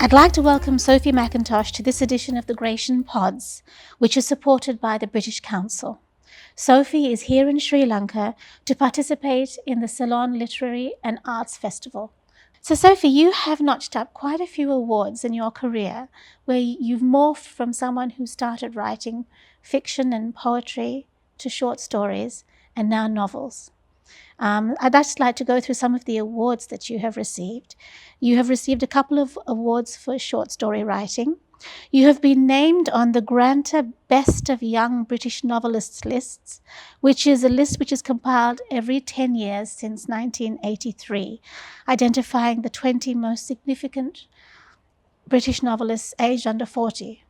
I'd like to welcome Sophie Mackintosh to this edition of the Gratiaen PODS, which is supported by the British Council. Sophie is here in Sri Lanka to participate in the Ceylon Literary and Arts Festival. So Sophie, you have notched up quite a few awards in your career where you've morphed from someone who started writing fiction and poetry to short stories and now novels. I'd just like to go through some of the awards that you have received. You have received a couple of awards for short story writing. You have been named on the Granta Best of Young British Novelists lists, which is a list which is compiled every 10 years since 1983, identifying the 20 most significant British novelists aged under 40.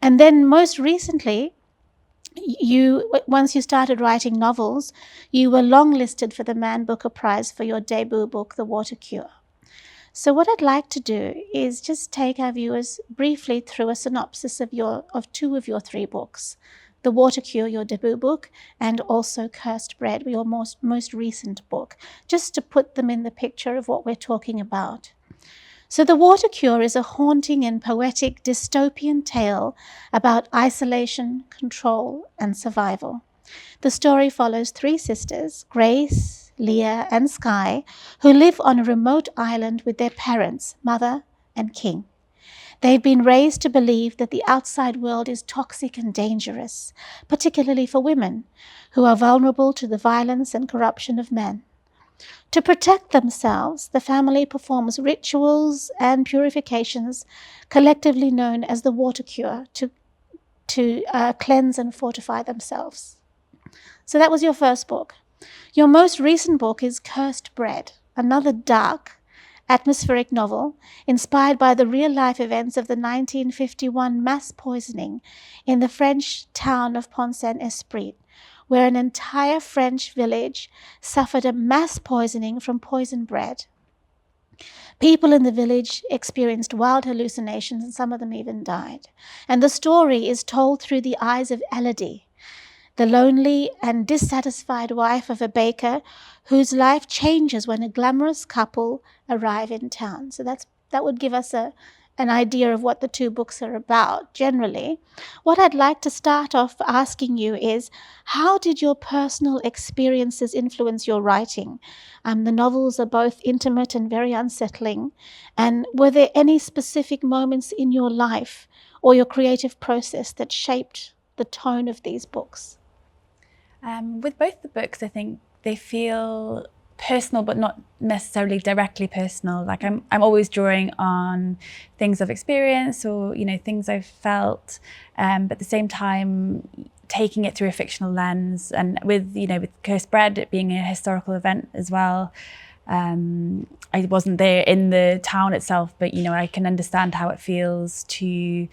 And then most recently, once you started writing novels, you were longlisted for the Man Booker Prize for your debut book, The Water Cure. So what I'd like to do is just take our viewers briefly through a synopsis of two of your three books, The Water Cure, your debut book, and also Cursed Bread, your most recent book, just to put them in the picture of what we're talking about. So The Water Cure is a haunting and poetic dystopian tale about isolation, control, and survival. The story follows three sisters, Grace, Leah, and Sky, who live on a remote island with their parents, Mother and King. They've been raised to believe that the outside world is toxic and dangerous, particularly for women, who are vulnerable to the violence and corruption of men. To protect themselves, the family performs rituals and purifications, collectively known as the water cure, to cleanse and fortify themselves. So that was your first book. Your most recent book is Cursed Bread, another dark, atmospheric novel inspired by the real-life events of the 1951 mass poisoning in the French town of Pont-Saint-Esprit, where an entire French village suffered a mass poisoning from poisoned bread. People in the village experienced wild hallucinations, and some of them even died. And the story is told through the eyes of Elodie, the lonely and dissatisfied wife of a baker whose life changes when a glamorous couple arrive in town. So that would give us an idea of what the two books are about generally. What I'd like to start off asking you is, how did your personal experiences influence your writing? The novels are both intimate and very unsettling. And were there any specific moments in your life or your creative process that shaped the tone of these books? With both the books, I think they feel personal, but not necessarily directly personal. Like I'm always drawing on things I've experienced or, things I've felt, but at the same time, taking it through a fictional lens. And with Cursed Bread, it being a historical event as well. I wasn't there in the town itself, but I can understand how it feels to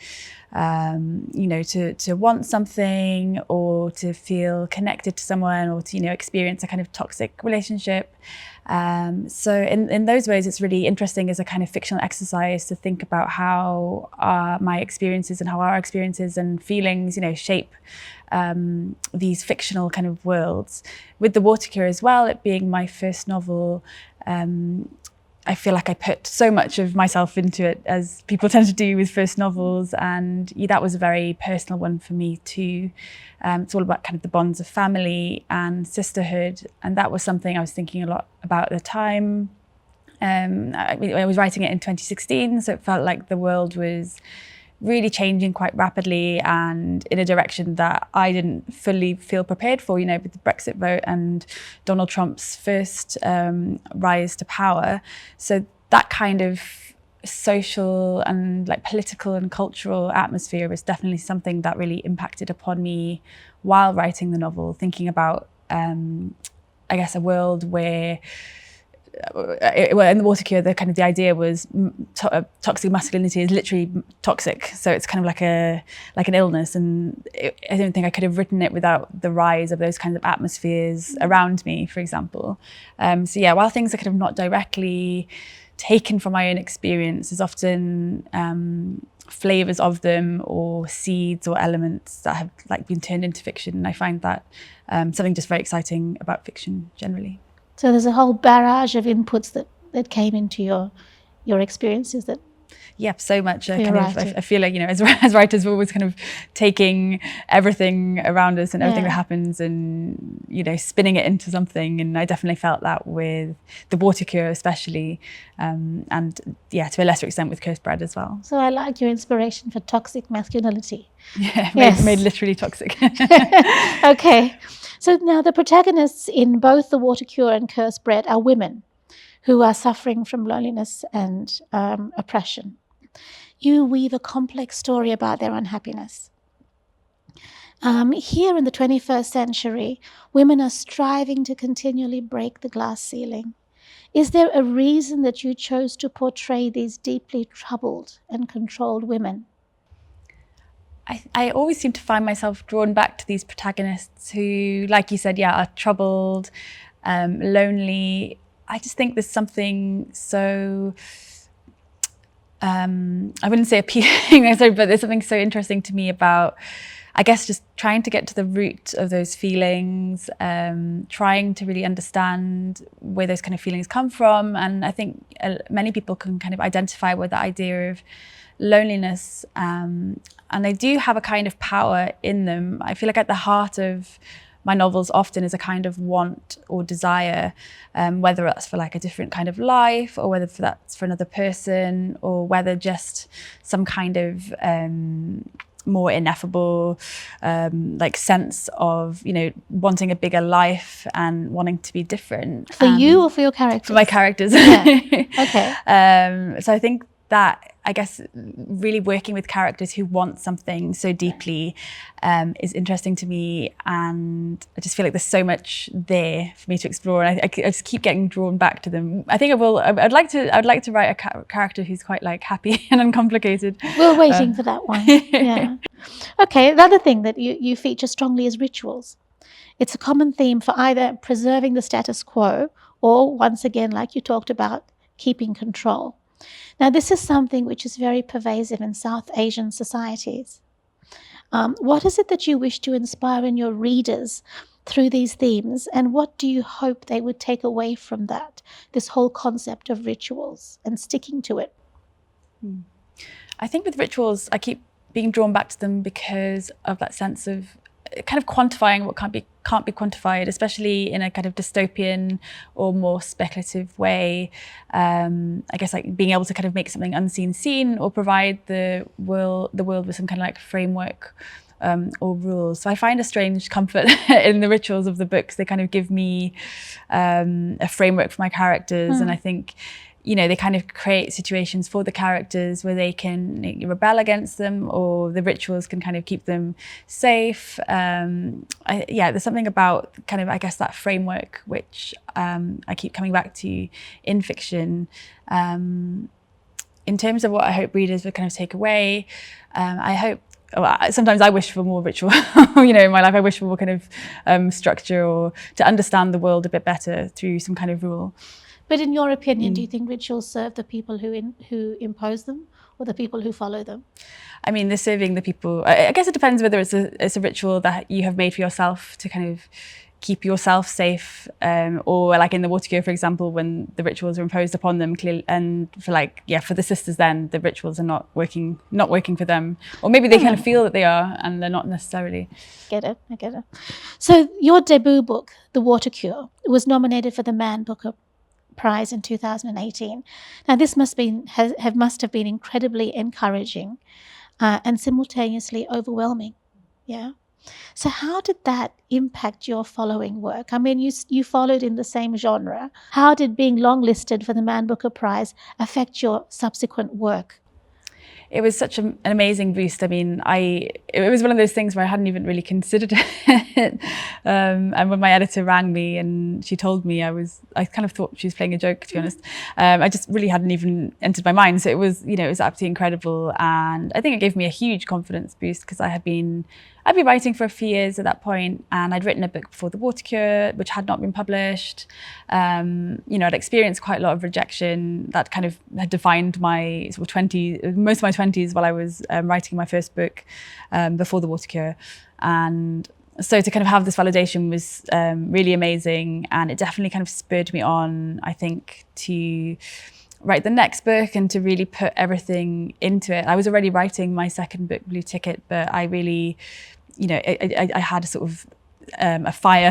to want something or to feel connected to someone or to experience a kind of toxic relationship. So in those ways, it's really interesting as a kind of fictional exercise to think about how my experiences and how our experiences and feelings shape these fictional kind of worlds. With The Water Cure as well, it being my first novel, I feel like I put so much of myself into it, as people tend to do with first novels, and that was a very personal one for me too. It's all about kind of the bonds of family and sisterhood, and that was something I was thinking a lot about at the time. I was writing it in 2016, so it felt like the world was really changing quite rapidly and in a direction that I didn't fully feel prepared for, with the Brexit vote and Donald Trump's first rise to power. So that kind of social and political and cultural atmosphere was definitely something that really impacted upon me while writing the novel, thinking about, I guess, a world where in The Water Cure, the idea was toxic masculinity is literally toxic. So it's kind of like an illness, and I don't think I could have written it without the rise of those kinds of atmospheres around me, for example. So yeah, while things are kind of not directly taken from my own experience, there's often flavors of them or seeds or elements that have been turned into fiction, and I find that something just very exciting about fiction generally. So there's a whole barrage of inputs that came into your experiences that Yeah, so much. For your writing. I feel like, as writers, we're always kind of taking everything around us and everything that happens and, spinning it into something. And I definitely felt that with The Water Cure especially. And to a lesser extent with Cursed Bread as well. So I like your inspiration for toxic masculinity. Yeah, Yes. made literally toxic. Okay. So now the protagonists in both The Water Cure and Cursed Bread are women who are suffering from loneliness and oppression. You weave a complex story about their unhappiness. Here in the 21st century, women are striving to continually break the glass ceiling. Is there a reason that you chose to portray these deeply troubled and controlled women? I always seem to find myself drawn back to these protagonists who, like you said, are troubled, lonely. I just think there's something so... I wouldn't say appealing, but there's something so interesting to me about, I guess, just trying to get to the root of those feelings, trying to really understand where those kind of feelings come from. And I think many people can kind of identify with the idea of loneliness, and they do have a kind of power in them. I feel like at the heart of my novels often is a kind of want or desire, whether that's for like a different kind of life or whether that's for another person or whether just some kind of more ineffable like sense of, wanting a bigger life and wanting to be different. For you or for your characters? For my characters. Yeah. Okay. So I think that, I guess, really working with characters who want something so deeply is interesting to me, and I just feel like there's so much there for me to explore, and I just keep getting drawn back to them. I think I'd like to write a character who's quite like happy and uncomplicated. We're waiting for that one. Yeah. Okay. The other thing that you feature strongly is rituals. It's a common theme for either preserving the status quo or, once again, like you talked about, keeping control. Now, this is something which is very pervasive in South Asian societies. What is it that you wish to inspire in your readers through these themes, and what do you hope they would take away from that, this whole concept of rituals and sticking to it? I think with rituals, I keep being drawn back to them because of that sense of kind of quantifying what can't be quantified, especially in a kind of dystopian or more speculative way. I guess like being able to kind of make something unseen seen, or provide the world with some kind of like framework or rules. So I find a strange comfort in the rituals of the books. They kind of give me a framework for my characters, and I think, they kind of create situations for the characters where they can rebel against them, or the rituals can kind of keep them safe. There's something about kind of, I guess, that framework which I keep coming back to in fiction. In terms of what I hope readers would kind of take away, I hope, sometimes I wish for more ritual, in my life. I wish for more kind of structure, or to understand the world a bit better through some kind of rule. But in your opinion, do you think rituals serve the people who impose them, or the people who follow them? I mean, they're serving the people. I guess it depends whether it's a ritual that you have made for yourself to kind of keep yourself safe, or like in The Water Cure, for example, when the rituals are imposed upon them, clearly, and for the sisters, then the rituals are not working for them, or maybe they kind of feel that they are, and they're not necessarily. I get it. So your debut book, The Water Cure, was nominated for the Man Booker Prize in 2018. Now, this must have been incredibly encouraging and simultaneously overwhelming. Yeah. So how did that impact your following work? I mean, you followed in the same genre. How did being longlisted for the Man Booker Prize affect your subsequent work? It was such an amazing boost. I mean, it was one of those things where I hadn't even really considered it. And when my editor rang me and she told me, I kind of thought she was playing a joke, to be honest. I just really hadn't even entered my mind. So it was absolutely incredible. And I think it gave me a huge confidence boost, because I'd been writing for a few years at that point, and I'd written a book before The Water Cure, which had not been published. I'd experienced quite a lot of rejection that kind of had defined my sort of most of my 20s while I was writing my first book before The Water Cure. And so to kind of have this validation was really amazing, and it definitely kind of spurred me on, I think, to write the next book and to really put everything into it. I was already writing my second book, Blue Ticket, but I really, I had a sort of a fire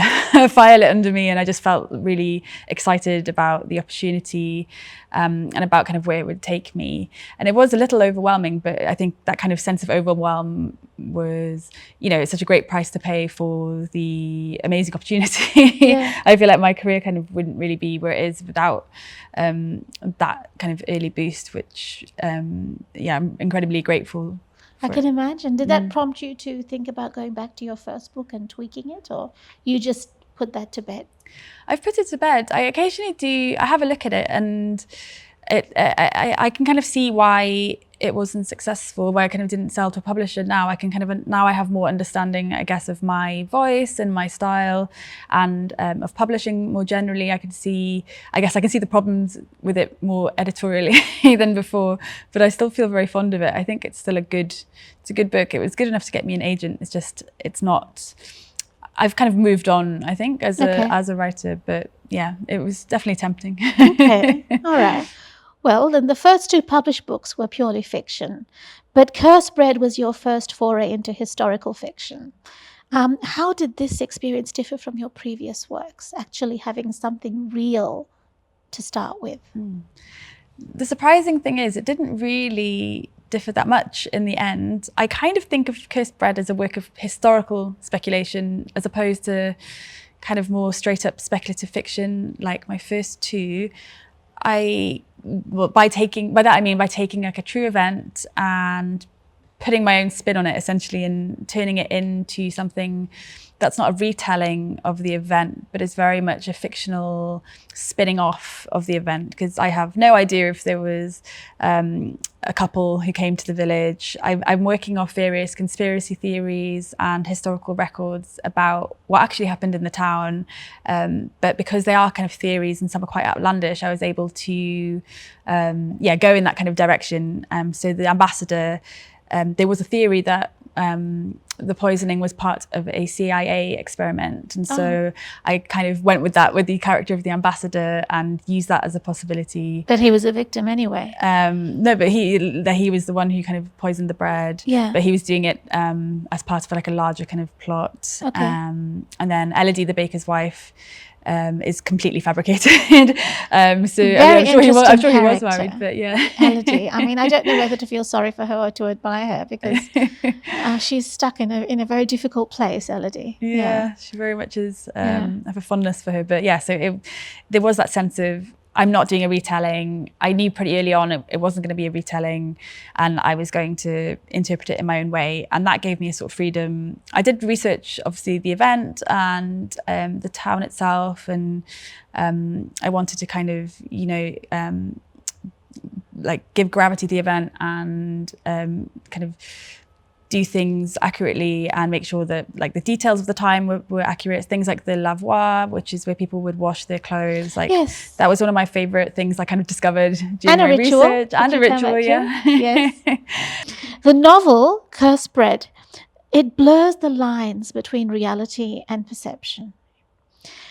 lit under me, and I just felt really excited about the opportunity and about kind of where it would take me. And it was a little overwhelming, but I think that kind of sense of overwhelm was, it's such a great price to pay for the amazing opportunity. Yeah. I feel like my career kind of wouldn't really be where it is without that kind of early boost, which I'm incredibly grateful. I can imagine. Did that prompt you to think about going back to your first book and tweaking it, or you just put that to bed? I've put it to bed. I occasionally I have a look at it, and I can kind of see why it wasn't successful, why I kind of didn't sell to a publisher. Now I have more understanding, I guess, of my voice and my style, and of publishing more generally. I can see the problems with it more editorially than before, but I still feel very fond of it. I think it's still a good book. It was good enough to get me an agent. It's not. I've kind of moved on, I think, as a writer, but yeah, it was definitely tempting. Okay, all right. Well, then the first two published books were purely fiction, but Cursed Bread was your first foray into historical fiction. How did this experience differ from your previous works, actually having something real to start with? The surprising thing is it didn't really differ that much in the end. I kind of think of Cursed Bread as a work of historical speculation as opposed to kind of more straight up speculative fiction like my first two. By taking like a true event and putting my own spin on it, essentially, and turning it into something that's not a retelling of the event, but is very much a fictional spinning off of the event. Because I have no idea if there was a couple who came to the village. I'm working off various conspiracy theories and historical records about what actually happened in the town. But because they are kind of theories and some are quite outlandish, I was able to go in that kind of direction. So the ambassador, there was a theory that the poisoning was part of a CIA experiment. And so I kind of went with that, with the character of the ambassador, and used that as a possibility. That he was a victim anyway? No, but he was the one who kind of poisoned the bread. Yeah. But he was doing it as part of like a larger kind of plot. Okay. And then Elodie, the baker's wife, is completely fabricated. I'm sure he was married, but yeah. Elodie. I mean, I don't know whether to feel sorry for her or to admire her, because she's stuck in a very difficult place, Elodie. Yeah, she very much is. I have a fondness for her, but yeah. So there was that sense of, I'm not doing a retelling. I knew pretty early on it wasn't going to be a retelling, and I was going to interpret it in my own way. And that gave me a sort of freedom. I did research, obviously, the event and the town itself. And I wanted to kind of, like give gravity to the event and kind of do things accurately and make sure that like the details of the time were accurate. Things like the lavoir, which is where people would wash their clothes. Like, yes. That was one of my favorite things I kind of discovered during my research. And a ritual, yeah. Yes. The novel, Cursed Bread, it blurs the lines between reality and perception.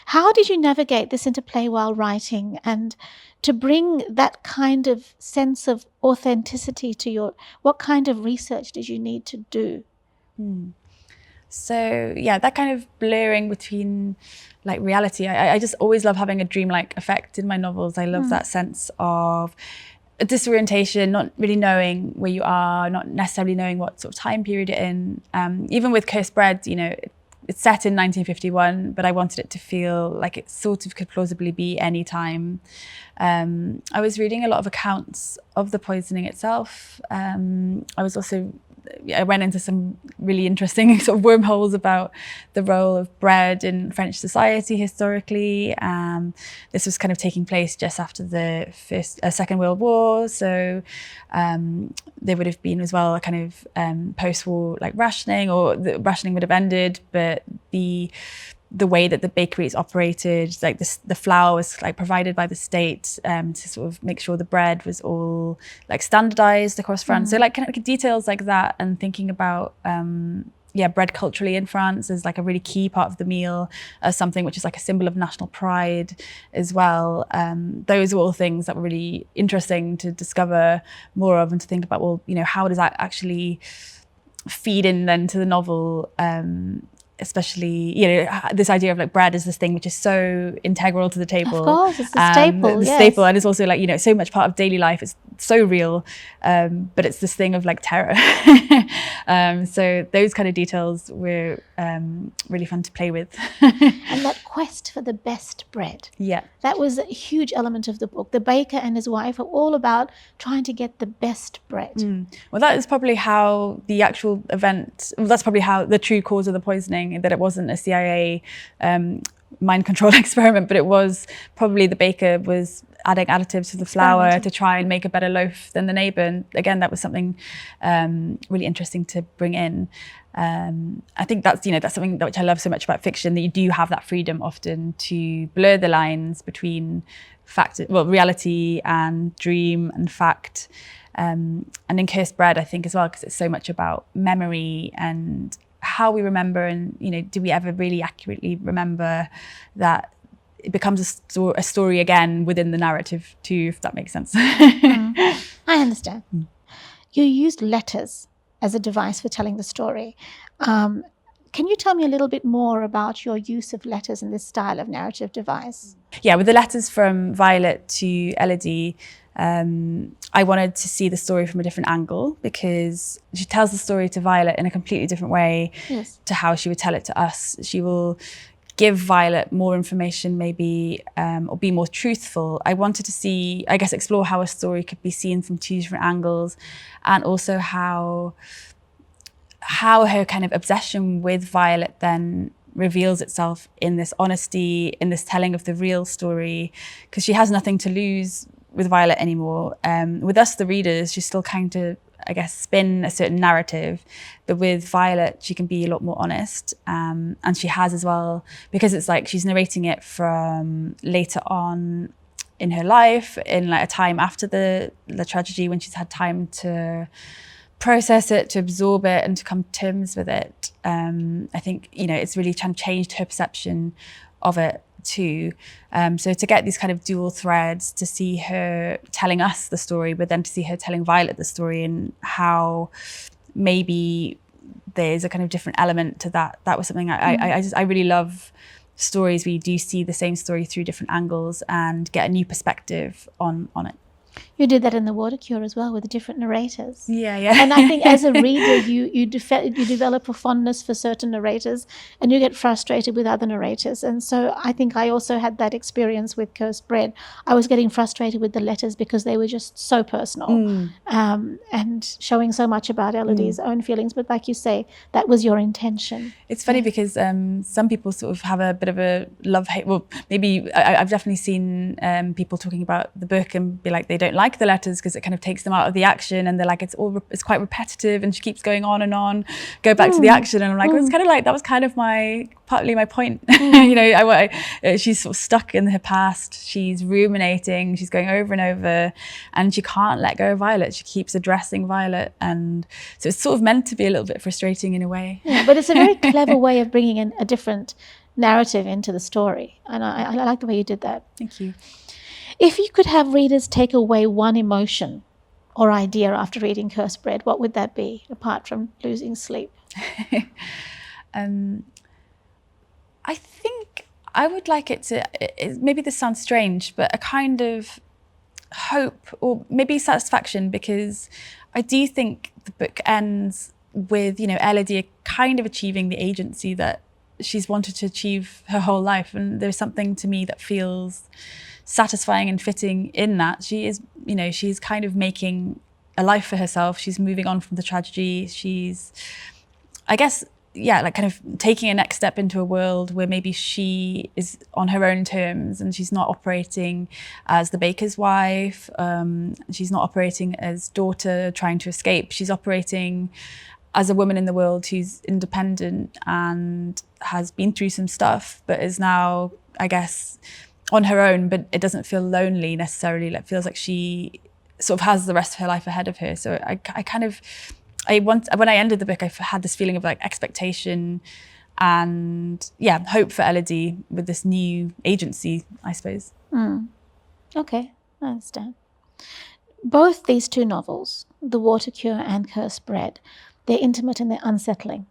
How did you navigate this interplay while writing, and to bring that kind of sense of authenticity to what kind of research did you need to do? So yeah, that kind of blurring between like reality. I just always love having a dreamlike effect in my novels. I love that sense of a disorientation, not really knowing where you are, not necessarily knowing what sort of time period you're in. Even with Cursed Bread, it's set in 1951, but I wanted it to feel like it sort of could plausibly be any time. I was reading a lot of accounts of the poisoning itself. I went into some really interesting sort of wormholes about the role of bread in French society historically. This was kind of taking place just after the Second World War. So there would have been as well a kind of post-war like rationing, or the rationing would have ended, but the way that the bakeries operated, like the flour was like provided by the state to sort of make sure the bread was all like standardized across France. So like kind of details like that, and thinking about bread culturally in France is like a really key part of the meal, as something which is like a symbol of national pride as well. Those are all things that were really interesting to discover more of and to think about, well, you know, how does that actually feed in then to the novel, especially, you know, this idea of like bread is this thing which is so integral to the table. Of course, it's a staple. Yes. Staple, and it's also like, you know, so much part of daily life. It's so real, but it's this thing of like terror. So those kind of details were really fun to play with. And that quest for the best bread. Yeah. That was a huge element of the book. The baker and his wife are all about trying to get the best bread. Well, that is probably how the actual event, well, that's probably how the true cause of the poisoning, that it wasn't a CIA mind control experiment, but it was probably the baker was adding additives to the flour to try and make a better loaf than the neighbour. And again, that was something really interesting to bring in. I think that's, you know, that's something which I love so much about fiction, that you do have that freedom often to blur the lines between reality and dream and fact. And in Cursed Bread, I think as well, because it's so much about memory and how we remember, and, you know, do we ever really accurately remember, that it becomes a story again within the narrative too, if that makes sense. I understand. You used letters as a device for telling the story. Can you tell me a little bit more about your use of letters in this style of narrative device? Yeah, with the letters from Violet to Elodie, I wanted to see the story from a different angle, because she tells the story to Violet in a completely different way to how she would tell it to us. She will give Violet more information maybe, or be more truthful. I wanted to see, I guess, explore how a story could be seen from two different angles, and also how her kind of obsession with Violet then reveals itself in this honesty, in this telling of the real story, because she has nothing to lose with Violet anymore. With us, the readers, she's still kind of, I guess, spin a certain narrative, but with Violet, she can be a lot more honest. And she has as well, because it's like she's narrating it from later on in her life, in like a time after the tragedy, when she's had time to process it, to absorb it, and to come to terms with it. I think, you know, it's really kind of changed her perception of it too. So to get these kind of dual threads, to see her telling us the story, but then to see her telling Violet the story, and how maybe there's a kind of different element to that. That was something I really love, stories where you do see the same story through different angles and get a new perspective on it. You did that in The Water Cure as well, with the different narrators. Yeah. And I think as a reader, you develop a fondness for certain narrators, and you get frustrated with other narrators. And so I think I also had that experience with Cursed Bread. I was getting frustrated with the letters because they were just so personal, and showing so much about Elodie's own feelings. But like you say, that was your intention. It's funny because some people sort of have a bit of a love-hate. Well, maybe I've definitely seen people talking about the book and be like, they don't like the letters because it kind of takes them out of the action, and they're like, it's quite repetitive, and she keeps going on and on, go back to the action. And I'm like, well, it's kind of like, that was kind of partly my point. You know, she's sort of stuck in her past, she's ruminating, she's going over and over, and she can't let go of Violet. She keeps addressing Violet, and so it's sort of meant to be a little bit frustrating in a way. Yeah, but it's a very clever way of bringing in a different narrative into the story, and I like the way you did that. Thank you. If you could have readers take away one emotion or idea after reading Cursed Bread, what would that be, apart from losing sleep? I think I would like it to, maybe this sounds strange, but a kind of hope, or maybe satisfaction, because I do think the book ends with, you know, Elodie kind of achieving the agency that she's wanted to achieve her whole life. And there's something to me that feels satisfying and fitting in that. She is, you know, she's kind of making a life for herself. She's moving on from the tragedy. She's, I guess, yeah, like kind of taking a next step into a world where maybe she is on her own terms, and she's not operating as the baker's wife. She's not operating as daughter trying to escape. She's operating as a woman in the world who's independent and has been through some stuff, but is now, I guess, on her own, but it doesn't feel lonely necessarily. It feels like she sort of has the rest of her life ahead of her. So I when I ended the book, I had this feeling of like expectation and hope for Elodie with this new agency, I suppose. Okay, I understand. Both these two novels, The Water Cure and Cursed Bread, they're intimate and they're unsettling.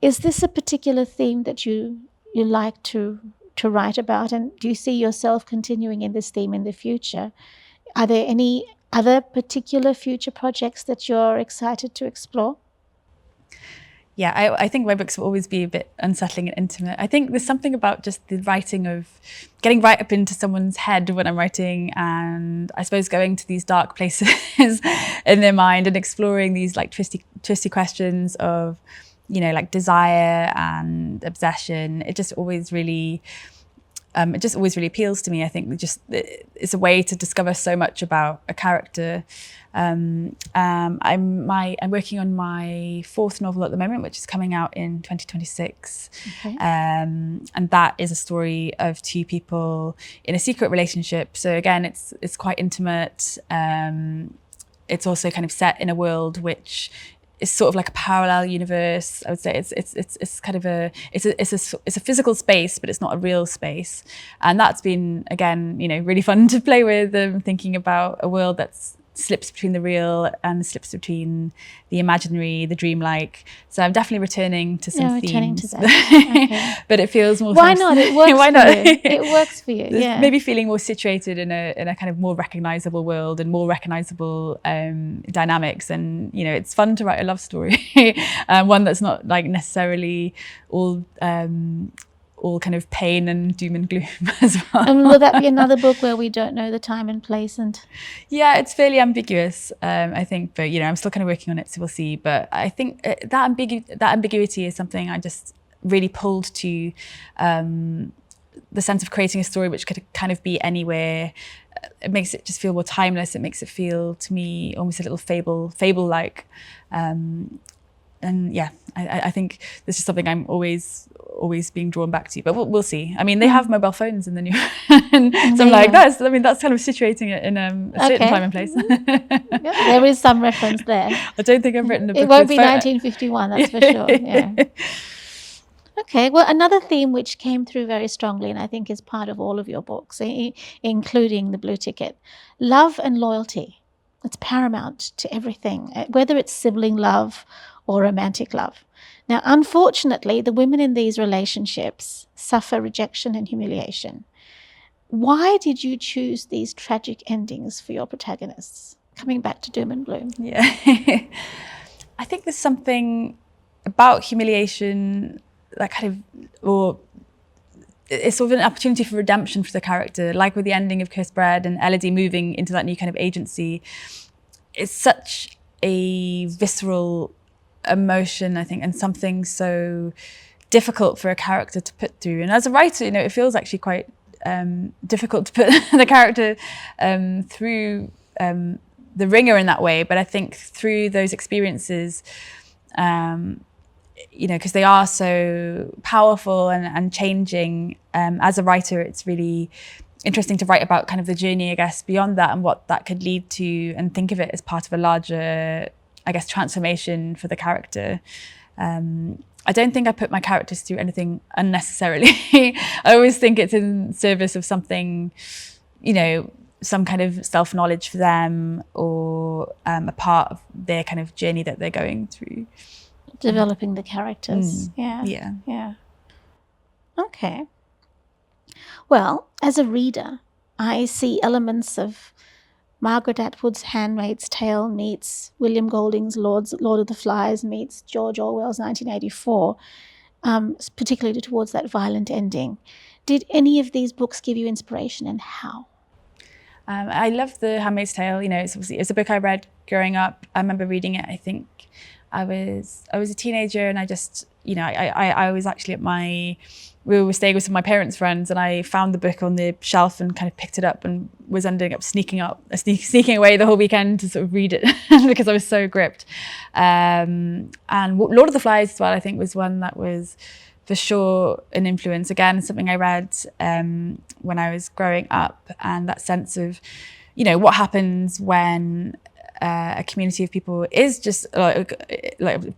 Is this a particular theme that you like to write about, and do you see yourself continuing in this theme in the future? Are there any other particular future projects that you're excited to explore? Yeah, I think my books will always be a bit unsettling and intimate. I think there's something about just the writing of getting right up into someone's head when I'm writing, and I suppose going to these dark places in their mind and exploring these like twisty questions of, like desire and obsession. It just always really appeals to me. I think it's a way to discover so much about a character. I'm working on my fourth novel at the moment, which is coming out in 2026. Okay. And that is a story of two people in a secret relationship. So again, it's quite intimate. It's also kind of set in a world which is sort of like a parallel universe. I would say it's kind of a physical space, but it's not a real space. And that's been, again, really fun to play with, thinking about a world that's slips between the real and slips between the imaginary, the dreamlike. So I'm definitely returning to some themes. Returning to that. Okay. But it feels more. Why not? It works. Why not? For you. It works for you. Yeah. Maybe feeling more situated in a kind of more recognizable world and more recognizable dynamics. And it's fun to write a love story, one that's not like necessarily all kind of pain and doom and gloom as well. And will that be another book where we don't know the time and place? And yeah, it's fairly ambiguous, I think, but I'm still kind of working on it, so we'll see. But I think that ambiguity is something I just really pulled to, the sense of creating a story which could kind of be anywhere. It makes it just feel more timeless. It makes it feel, to me, almost a little fable-like. And yeah, I think this is something I'm always being drawn back to, but we'll see. I mean, they have mobile phones in the new, and so I'm like, that's kind of situating it in a certain time and place. Yeah, there is some reference there. I don't think I've written a book. It won't be 1951, that's for sure. Yeah. Okay, well, another theme which came through very strongly, and I think is part of all of your books, including The Blue Ticket, love and loyalty. It's paramount to everything, whether it's sibling love or romantic love. Now, unfortunately, the women in these relationships suffer rejection and humiliation. Why did you choose these tragic endings for your protagonists? Coming back to doom and gloom. Yeah. I think there's something about humiliation that it's sort of an opportunity for redemption for the character, like with the ending of Cursed Bread and Elodie moving into that new kind of agency. It's such a visceral emotion, I think, and something so difficult for a character to put through. And as a writer, it feels actually quite difficult to put the character through the ringer in that way. But I think through those experiences, because they are so powerful and changing, as a writer, it's really interesting to write about kind of the journey, I guess, beyond that and what that could lead to, and think of it as part of a larger, I guess, transformation for the character. I don't think I put my characters through anything unnecessarily. I always think it's in service of something, some kind of self-knowledge for them, or a part of their kind of journey that they're going through. Developing the characters. Yeah. Okay. Well, as a reader, I see elements of Margaret Atwood's Handmaid's Tale meets William Golding's Lord of the Flies meets George Orwell's 1984, particularly towards that violent ending. Did any of these books give you inspiration, and how? I love The Handmaid's Tale. It's a book I read growing up. I remember reading it. I think I was a teenager, and I just, I was actually we were staying with some of my parents' friends, and I found the book on the shelf and kind of picked it up, and was ending up sneaking away the whole weekend to sort of read it because I was so gripped. And Lord of the Flies as well, I think, was one that was for sure an influence. Again, something I read when I was growing up, and that sense of, what happens when a community of people is just like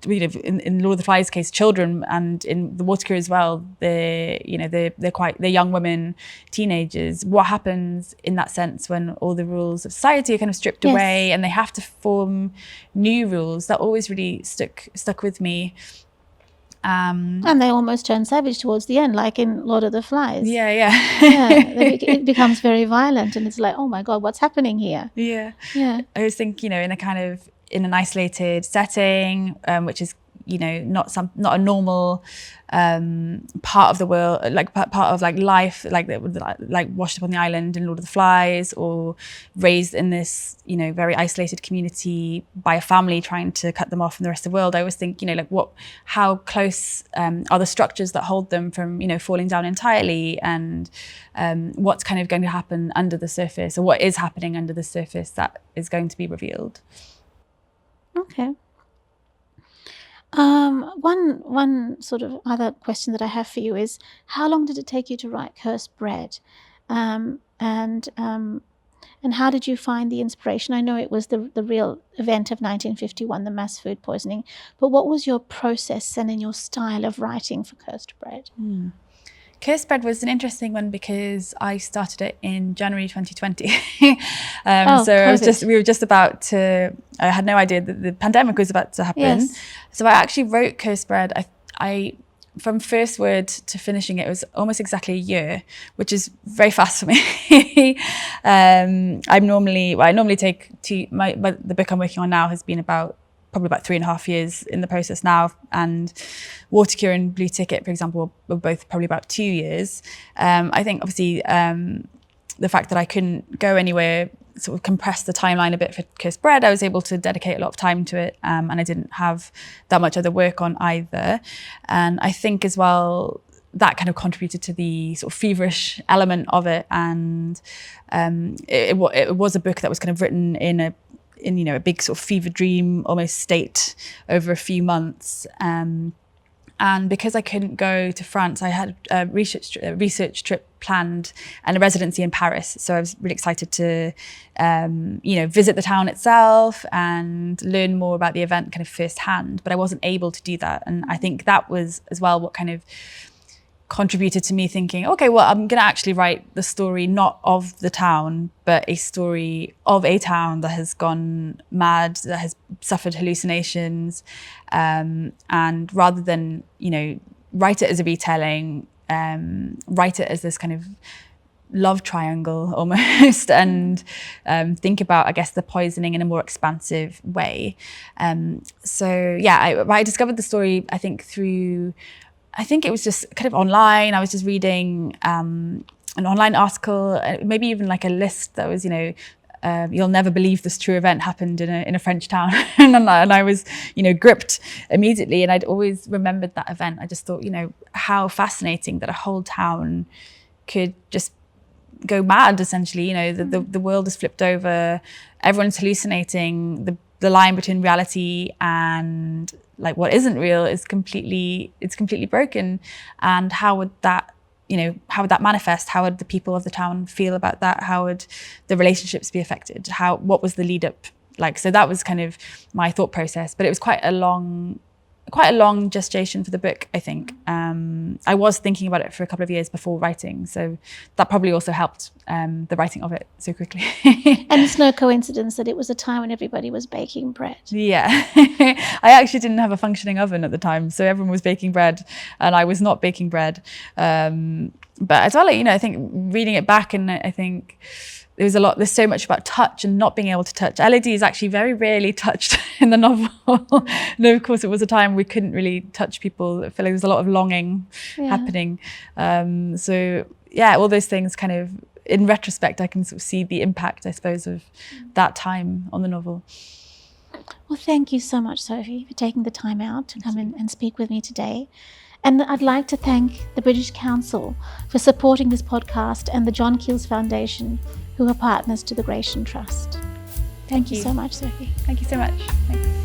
in Lord of the Flies case, children, and in the Water Cure as well, they're young women, teenagers. What happens in that sense when all the rules of society are kind of stripped away and they have to form new rules? That always really stuck with me. And they almost turn savage towards the end, like in Lord of the Flies. Yeah. It becomes very violent, and it's like, oh my God, what's happening here? Yeah. I always think, in an isolated setting, which is, not a normal part of the world, like part of like life, like washed up on the island in Lord of the Flies, or raised in this, very isolated community by a family trying to cut them off from the rest of the world. I always think, how close are the structures that hold them from, falling down entirely, and what's kind of going to happen under the surface, or what is happening under the surface that is going to be revealed. Okay. One sort of other question that I have for you is, how long did it take you to write Cursed Bread? And how did you find the inspiration? I know it was the real event of 1951, the mass food poisoning, but what was your process and in your style of writing for Cursed Bread? Cursed Bread was an interesting one because I started it in January 2020. So we were just about to, I had no idea that the pandemic was about to happen. Yes. So I actually wrote Cursed Bread. I from first word to finishing it was almost exactly a year, which is very fast for me. I normally take the book I'm working on now has been probably about 3.5 years in the process now, and Water Cure and Blue Ticket, for example, were both probably about 2 years. I think obviously the fact that I couldn't go anywhere sort of compressed the timeline a bit for Cursed Bread. I was able to dedicate a lot of time to it, and I didn't have that much other work on either. And I think as well that kind of contributed to the sort of feverish element of it, and it was a book that was kind of written in a big sort of fever dream almost state over a few months. And because I couldn't go to France, I had a research trip planned and a residency in Paris. So I was really excited to, visit the town itself and learn more about the event kind of firsthand. But I wasn't able to do that. And I think that was as well what kind of contributed to me thinking, okay, well, I'm going to actually write the story not of the town, but a story of a town that has gone mad, that has suffered hallucinations. And rather than, write it as a retelling, write it as this kind of love triangle almost, and think about, I guess, the poisoning in a more expansive way. I discovered the story, I think it was just kind of online. I was just reading an online article, maybe even like a list that was, you'll never believe this true event happened in a French town. and I was, gripped immediately. And I'd always remembered that event. I just thought, how fascinating that a whole town could just go mad, essentially. The world is flipped over. Everyone's hallucinating. The line between reality and like what isn't real is completely broken. And how would that manifest? How would the people of the town feel about that? How would the relationships be affected? What was the lead up like? So that was kind of my thought process, but it was quite a long gestation for the book, I think. I was thinking about it for a couple of years before writing, so that probably also helped the writing of it so quickly. And it's no coincidence that it was a time when everybody was baking bread. Yeah. I actually didn't have a functioning oven at the time, so everyone was baking bread and I was not baking bread. But as well, I think reading it back, and I think there's so much about touch and not being able to touch. Elodie is actually very rarely touched in the novel. No, of course, it was a time we couldn't really touch people. I feel like there was a lot of longing happening. All those things kind of, in retrospect, I can sort of see the impact, I suppose, of that time on the novel. Well, thank you so much, Sophie, for taking the time out to come in and speak with me today. And I'd like to thank the British Council for supporting this podcast, and the John Keells Foundation, who are partners to the Gratiaen Trust. Thank you so much, Sophie. Thank you so much. Thanks.